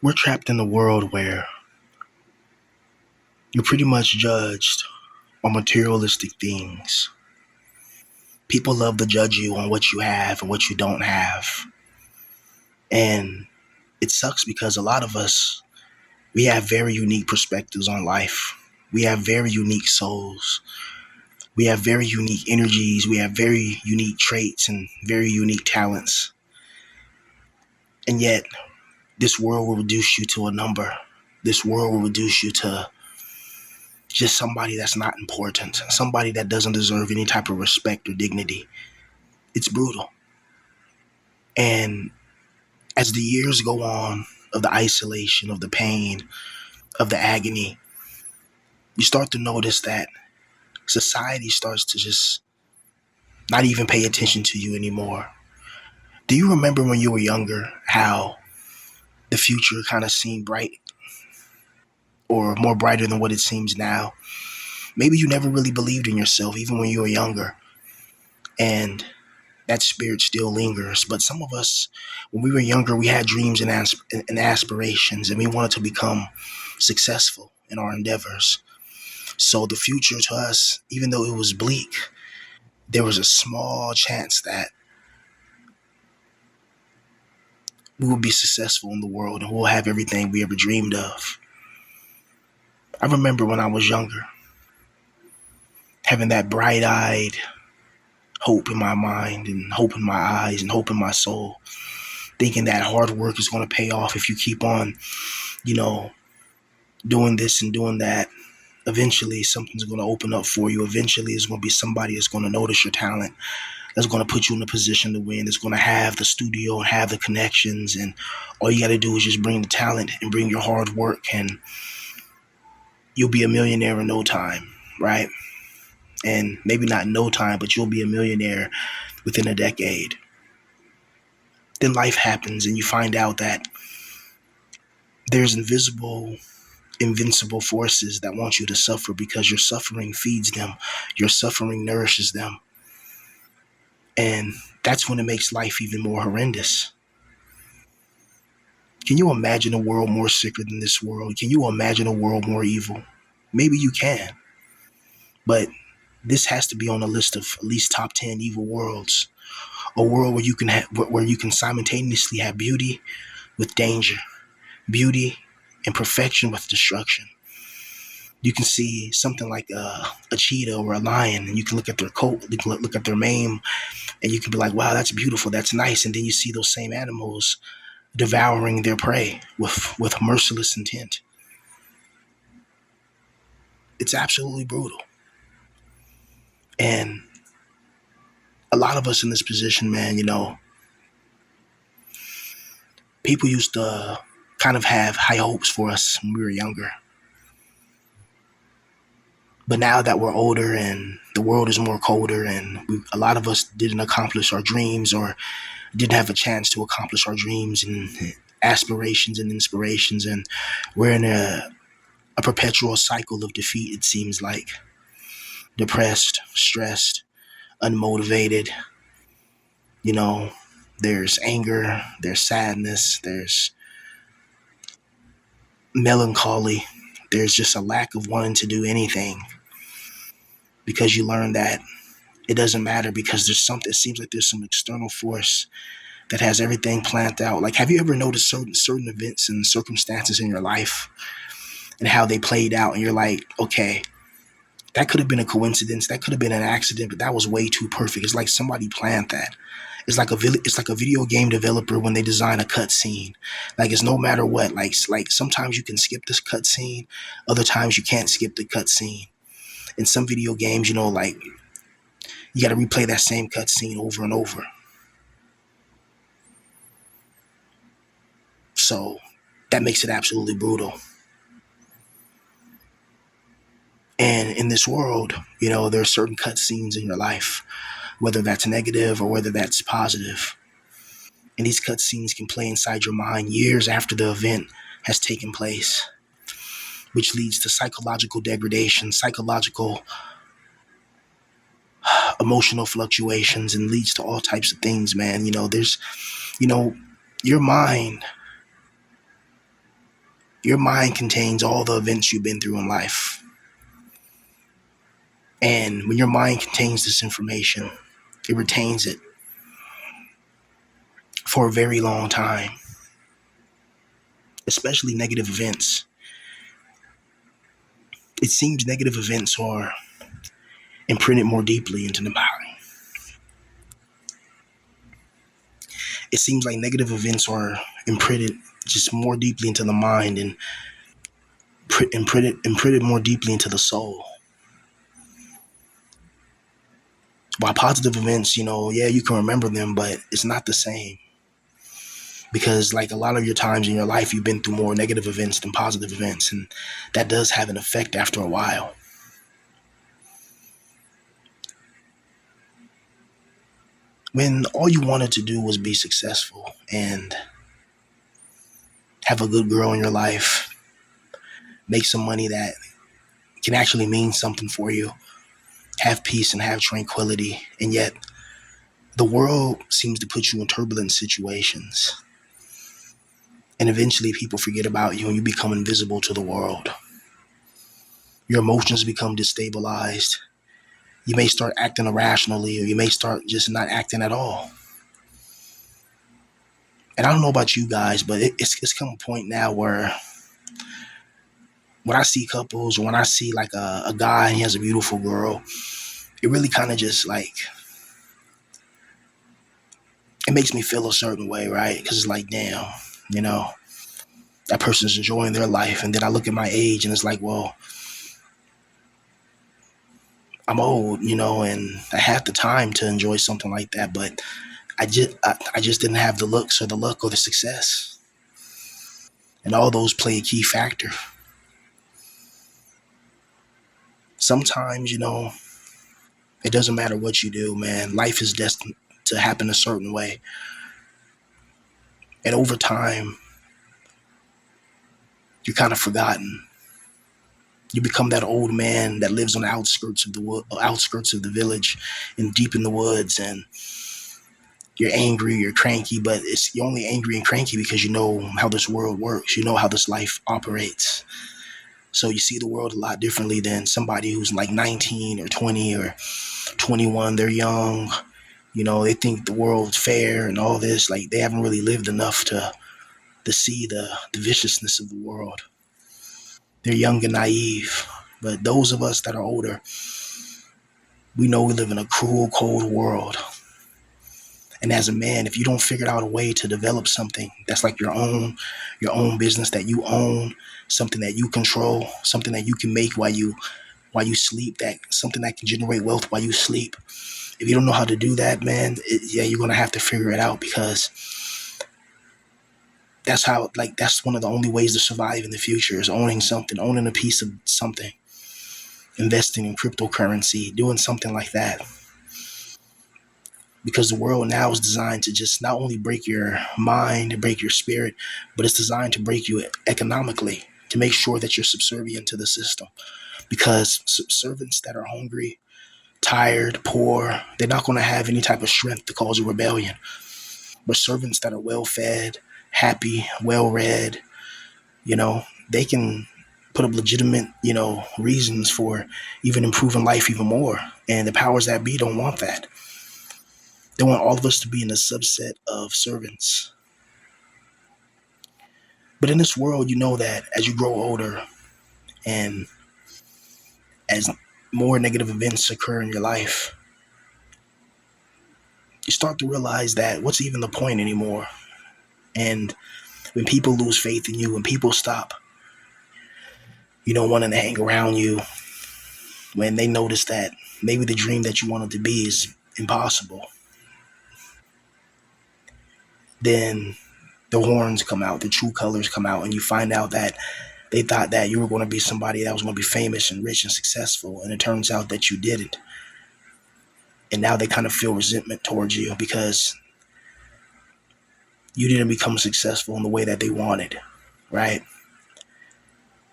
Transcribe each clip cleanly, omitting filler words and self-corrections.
We're trapped in a world where you're pretty much judged on materialistic things. People love to judge you on what you have and what you don't have. And it sucks because a lot of us, we have very unique perspectives on life. We have very unique souls. We have very unique energies. We have very unique traits and very unique talents. And yet, this world will reduce you to a number. This world will reduce you to just somebody that's not important, somebody that doesn't deserve any type of respect or dignity. It's brutal. And as the years go on of the isolation, of the pain, of the agony, you start to notice that society starts to just not even pay attention to you anymore. Do you remember when you were younger how the future kind of seemed bright or more brighter than what it seems now? Maybe you never really believed in yourself, even when you were younger. And that spirit still lingers. But some of us, when we were younger, we had dreams and aspirations, and we wanted to become successful in our endeavors. So the future to us, even though it was bleak, there was a small chance that we will be successful in the world and we'll have everything we ever dreamed of. I remember when I was younger, having that bright-eyed hope in my mind and hope in my eyes and hope in my soul, thinking that hard work is going to pay off if you keep on, you know, doing this and doing that. Eventually, something's going to open up for you. Eventually, it's going to be somebody that's going to notice your talent, that's going to put you in a position to win, that's going to have the studio and have the connections. And all you got to do is just bring the talent and bring your hard work, and you'll be a millionaire in no time, right? And maybe not in no time, but you'll be a millionaire within a decade. Then life happens and you find out that there's invincible forces that want you to suffer because your suffering feeds them. Your suffering nourishes them. And that's when it makes life even more horrendous. Can you imagine a world more sicker than this world? Can you imagine a world more evil? Maybe you can. But this has to be on a list of at least top 10 evil worlds. A world where you can simultaneously have beauty with danger, beauty and perfection with destruction. You can see something like a cheetah or a lion, and you can look at their coat, you can look at their mane, and you can be like, wow, that's beautiful, that's nice. And then you see those same animals devouring their prey with merciless intent. It's absolutely brutal. And a lot of us in this position, man, people used to kind of have high hopes for us when we were younger. But now that we're older and the world is more colder, and a lot of us didn't accomplish our dreams or didn't have a chance to accomplish our dreams and aspirations and inspirations, and we're in a perpetual cycle of defeat, it seems like. Depressed, stressed, unmotivated. You know, there's anger, there's sadness, there's melancholy, there's just a lack of wanting to do anything because you learn that it doesn't matter because there's something, it seems like there's some external force that has everything planned out. Like, have you ever noticed certain events and circumstances in your life and how they played out, and you're like, okay, that could have been a coincidence, that could have been an accident, but that was way too perfect. It's like somebody planned that. It's like a video game developer when they design a cutscene. Like, it's no matter what. Like sometimes you can skip this cutscene, other times you can't skip the cutscene. In some video games, like you got to replay that same cutscene over and over. So that makes it absolutely brutal. And in this world, there are certain cutscenes in your life, whether that's negative or whether that's positive. And these cutscenes can play inside your mind years after the event has taken place, which leads to psychological degradation, psychological emotional fluctuations, and leads to all types of things, man. Your mind Your mind contains all the events you've been through in life. And when your mind contains this information, it retains it for a very long time, especially negative events. It seems negative events are imprinted more deeply into the mind. It seems like negative events are imprinted just more deeply into the mind and imprinted more deeply into the soul. While positive events, yeah, you can remember them, but it's not the same. Because like a lot of your times in your life, you've been through more negative events than positive events. And that does have an effect after a while. When all you wanted to do was be successful and have a good girl in your life, make some money that can actually mean something for you, have peace and have tranquility, and yet the world seems to put you in turbulent situations. And eventually people forget about you and you become invisible to the world. Your emotions become destabilized. You may start acting irrationally, or you may start just not acting at all. And I don't know about you guys, but it's come a point now where when I see couples, or when I see like a guy and he has a beautiful girl, it really kind of just like, it makes me feel a certain way, right? Because it's like, damn, you know, that person's enjoying their life. And then I look at my age and it's like, well, I'm old, and I have the time to enjoy something like that, but I just didn't have the looks or the luck or the success. And all those play a key factor. Sometimes, it doesn't matter what you do, man. Life is destined to happen a certain way. And over time, you're kind of forgotten. You become that old man that lives on the outskirts of the village and deep in the woods, and you're angry, you're cranky, but you're only angry and cranky because you know how this world works. You know how this life operates. So you see the world a lot differently than somebody who's like 19 or 20 or 21. They're young. They think the world's fair and all this. Like, they haven't really lived enough to see the viciousness of the world. They're young and naive. But those of us that are older, we know we live in a cruel, cold world. And as a man, if you don't figure out a way to develop something that's like your own business that you own, something that you control, something that you can make while you sleep, that something that can generate wealth while you sleep. If you don't know how to do that, man, you're gonna have to figure it out, because that's one of the only ways to survive in the future is owning something, owning a piece of something, investing in cryptocurrency, doing something like that. Because the world now is designed to just not only break your mind and break your spirit, but it's designed to break you economically, to make sure that you're subservient to the system. Because servants that are hungry, tired, poor, they're not going to have any type of strength to cause a rebellion. But servants that are well-fed, happy, well-read, they can put up legitimate, reasons for even improving life even more. And the powers that be don't want that. They want all of us to be in a subset of servants. But in this world, you know that as you grow older and as more negative events occur in your life, you start to realize that what's even the point anymore? And when people lose faith in you, when people stop, wanting to hang around you, when they notice that maybe the dream that you wanted to be is impossible, then the horns come out, the true colors come out, and you find out that they thought that you were going to be somebody that was going to be famous and rich and successful, and it turns out that you didn't. And now they kind of feel resentment towards you because you didn't become successful in the way that they wanted, right?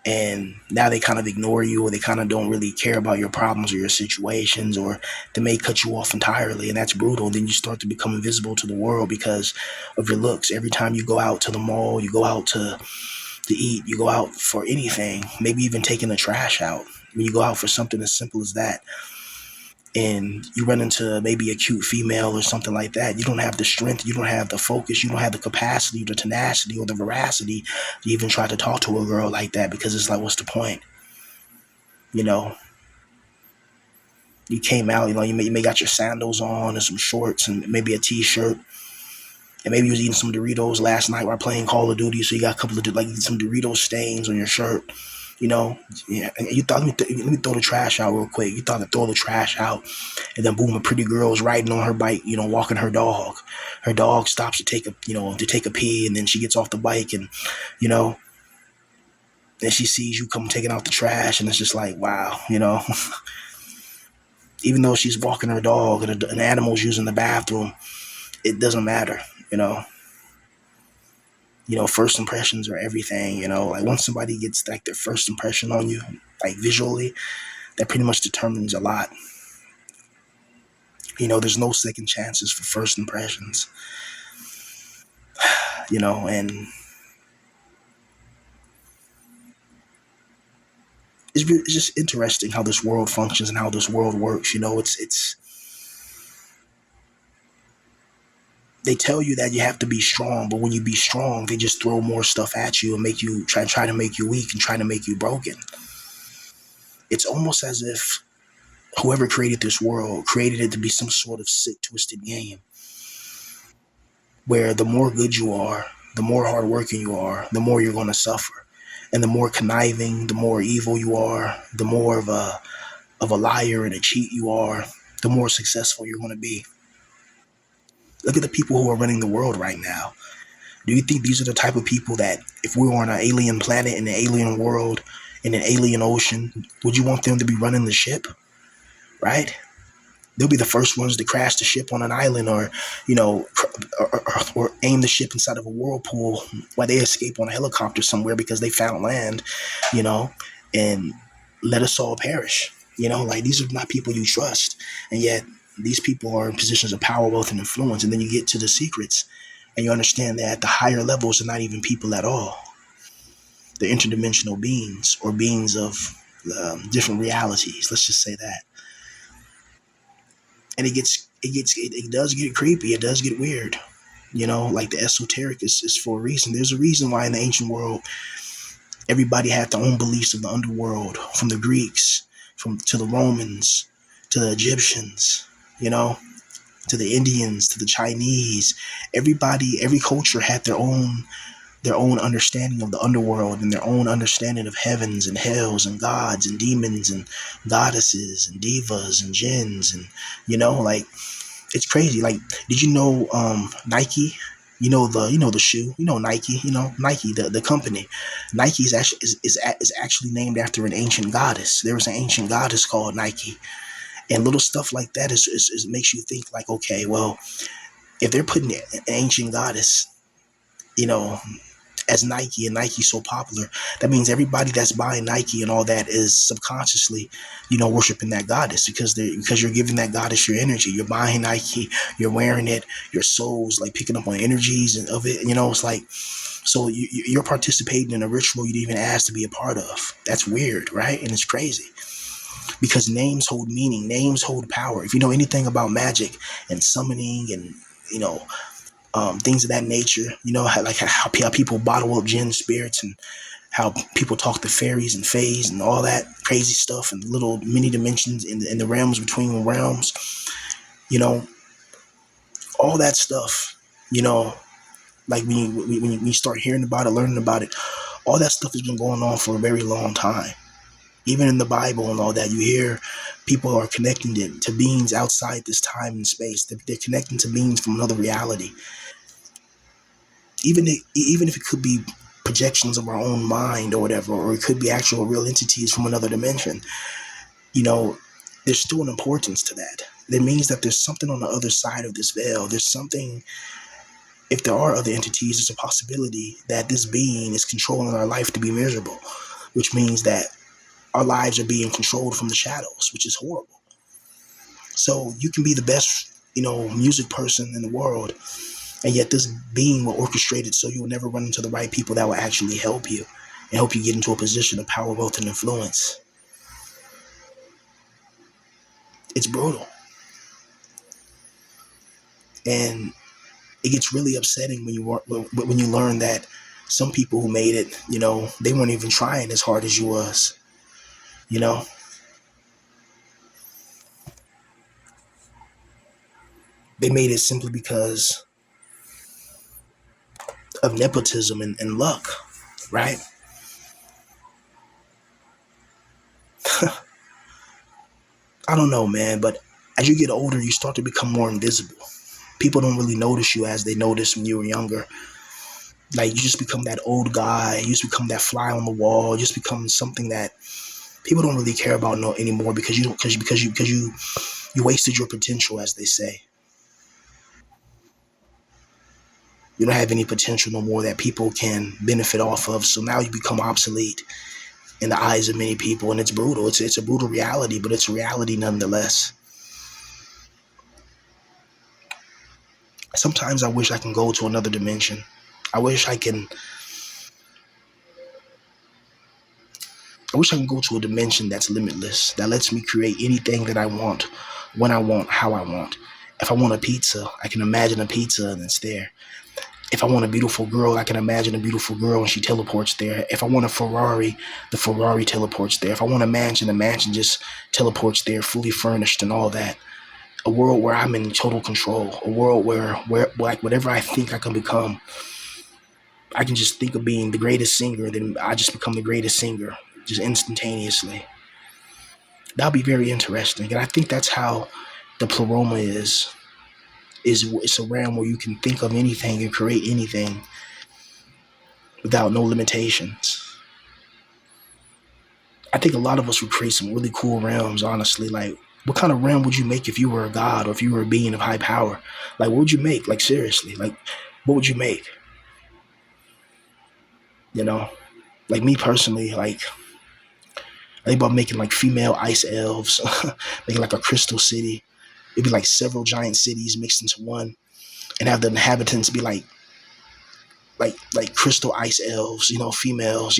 And now they kind of ignore you, or they kind of don't really care about your problems or your situations, or they may cut you off entirely, and that's brutal. Then you start to become invisible to the world because of your looks. Every time you go out to the mall, you go out to to eat. You go out for anything, maybe even taking the trash out. When you go out for something as simple as that, and you run into maybe a cute female or something like that, you don't have the strength, you don't have the focus, you don't have the capacity, the tenacity, or the veracity to even try to talk to a girl like that, because it's like, what's the point? You know, you came out, you may got your sandals on and some shorts and maybe a t-shirt, and maybe you was eating some Doritos last night while playing Call of Duty, so you got a couple of like some Dorito stains on your shirt. You know, yeah, and you thought, let me throw the trash out real quick. You thought to throw the trash out, and then boom, a pretty girl's riding on her bike, walking her dog. Her dog stops to take a pee, and then she gets off the bike, and you know, then she sees you come taking out the trash, and it's just like, wow, even though she's walking her dog and an animal's using the bathroom, it doesn't matter, you know. First impressions are everything, like once somebody gets like their first impression on you, like visually, that pretty much determines a lot. There's no second chances for first impressions, and it's just interesting how this world functions and how this world works. It's they tell you that you have to be strong, but when you be strong, they just throw more stuff at you and make you try to make you weak and try to make you broken. It's almost as if whoever created this world created it to be some sort of sick, twisted game where the more good you are, the more hardworking you are, the more you're going to suffer. And the more conniving, the more evil you are, the more of a liar and a cheat you are, the more successful you're going to be. Look at the people who are running the world right now. Do you think these are the type of people that, if we were on an alien planet in an alien world, in an alien ocean, would you want them to be running the ship? Right? They'll be the first ones to crash the ship on an island, or or aim the ship inside of a whirlpool while they escape on a helicopter somewhere because they found land, you know, and let us all perish. Like these are not people you trust, and yet these people are in positions of power, wealth, and influence. And then you get to the secrets, and you understand that the higher levels are not even people at all. They're interdimensional beings, or beings of different realities. Let's just say that. And it does get creepy. It does get weird. Like the esoteric is for a reason. There's a reason why in the ancient world everybody had their own beliefs of the underworld, from the Greeks, from to the Romans, to the Egyptians, to the Indians, to the Chinese. Every culture had their own understanding of the underworld, and their own understanding of heavens and hells and gods and demons and goddesses and divas and jinns, and like it's crazy. Like, did you know Nike? The shoe. Nike. Nike, the company. Nike is actually named after an ancient goddess. There was an ancient goddess called Nike, and little stuff like that is makes you think like, okay, well, if they're putting an ancient goddess, you know, as Nike, and Nike's so popular, that means everybody that's buying Nike and all that is subconsciously, worshiping that goddess, because you're giving that goddess your energy. You're buying Nike, you're wearing it, your soul's like picking up on energies and of it. It's like, so you're participating in a ritual you didn't even ask to be a part of. That's weird, right? And it's crazy because names hold meaning, names hold power. If you know anything about magic and summoning and things of that nature, how people bottle up gin spirits, and how people talk to fairies and fays and all that crazy stuff, and little mini dimensions in the realms between realms, you know, all that stuff, like when you start hearing about it, learning about it, all that stuff has been going on for a very long time. Even in the Bible and all that, you hear people are connecting to beings outside this time and space. They're connecting to beings from another reality. Even if it could be projections of our own mind or whatever, or it could be actual real entities from another dimension, you know, there's still an importance to that. That means that there's something on the other side of this veil. There's something, if there are other entities, there's a possibility that this being is controlling our life to be miserable, which means that our lives are being controlled from the shadows, which is horrible. So you can be the best, music person in the world, And yet this being will orchestrate it so you will never run into the right people that will actually help you and help you get into a position of power, wealth, and influence. It's brutal. And it gets really upsetting when you learn that some people who made it, they weren't even trying as hard as you was, you know. They made it simply because of nepotism and luck, right? I don't know, man, but as you get older, you start to become more invisible. People don't really notice you as they noticed when you were younger. Like, you just become that old guy, you just become that fly on the wall, you just become something that people don't really care about no anymore because you don't because you wasted your potential, as they say. You don't have any potential no more that people can benefit off of. So now you become obsolete in the eyes of many people, and it's brutal. It's a brutal reality, but it's a reality nonetheless. Sometimes I wish I can go to another dimension. I wish I can. I wish I can go to a dimension that's limitless, that lets me create anything that I want, when I want, how I want. If I want a pizza, I can imagine a pizza and it's there. If I want a beautiful girl, I can imagine a beautiful girl and she teleports there. If I want a Ferrari, the Ferrari teleports there. If I want a mansion, the mansion just teleports there, fully furnished and all that. A world where I'm in total control. A world where like whatever I think I can become, I can just think of being the greatest singer, then I just become the greatest singer, just instantaneously. That'll be very interesting, and I think that's how the pleroma is. It's a realm where you can think of anything and create anything without no limitations. I think a lot of us would create some really cool realms, honestly. Like, what kind of realm would you make if you were a god or if you were a being of high power? Like, what would you make? Like, seriously, like, what would you make? You know, like me personally, like, I think about making like female ice elves, making like a crystal city. It'd be like several giant cities mixed into one, and have the inhabitants be like crystal ice elves, females,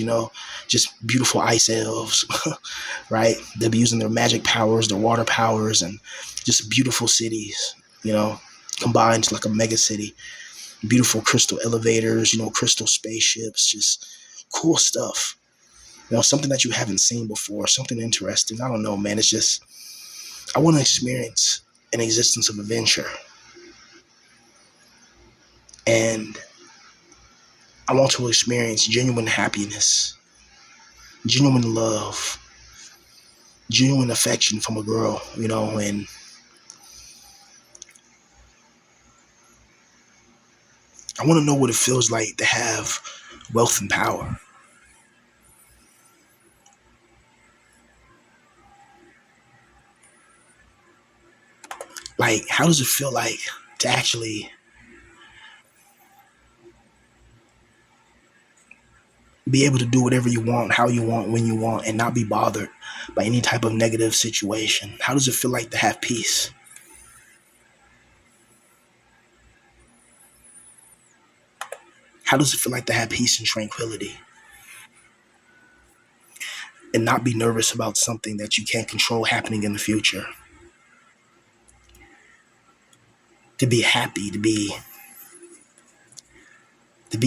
just beautiful ice elves, right? They'll be using their magic powers, their water powers, and just beautiful cities, combined to like a mega city. Beautiful crystal elevators, crystal spaceships, just cool stuff. Something that you haven't seen before, something interesting. I don't know, man. It's just, I want to experience an existence of adventure. And I want to experience genuine happiness, genuine love, genuine affection from a girl, and I want to know what it feels like to have wealth and power. Like, how does it feel like to actually be able to do whatever you want, how you want, when you want, and not be bothered by any type of negative situation? How does it feel like to have peace? How does it feel like to have peace and tranquility and not be nervous about something that you can't control happening in the future? To be happy, to be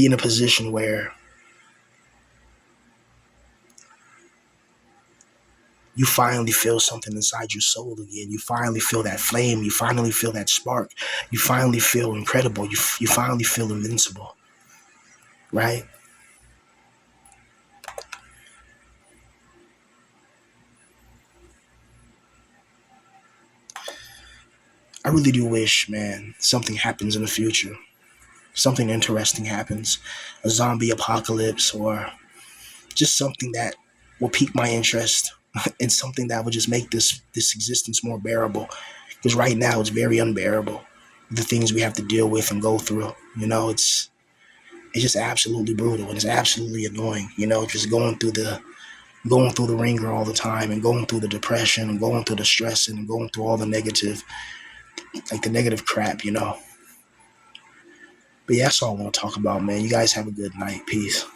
in a position where you finally feel something inside your soul again. You finally feel that flame. You finally feel that spark. You finally feel incredible. You finally feel invincible, right? I really do wish, man, something happens in the future. Something interesting happens. A zombie apocalypse or just something that will pique my interest and something that would just make this existence more bearable. Because right now it's very unbearable. The things we have to deal with and go through. It's just absolutely brutal and it's absolutely annoying, just going through the ringer all the time and going through the depression and going through the stress and going through all the negative, like the negative crap. But yeah, that's all I want to talk about, man. You guys have a good night. Peace.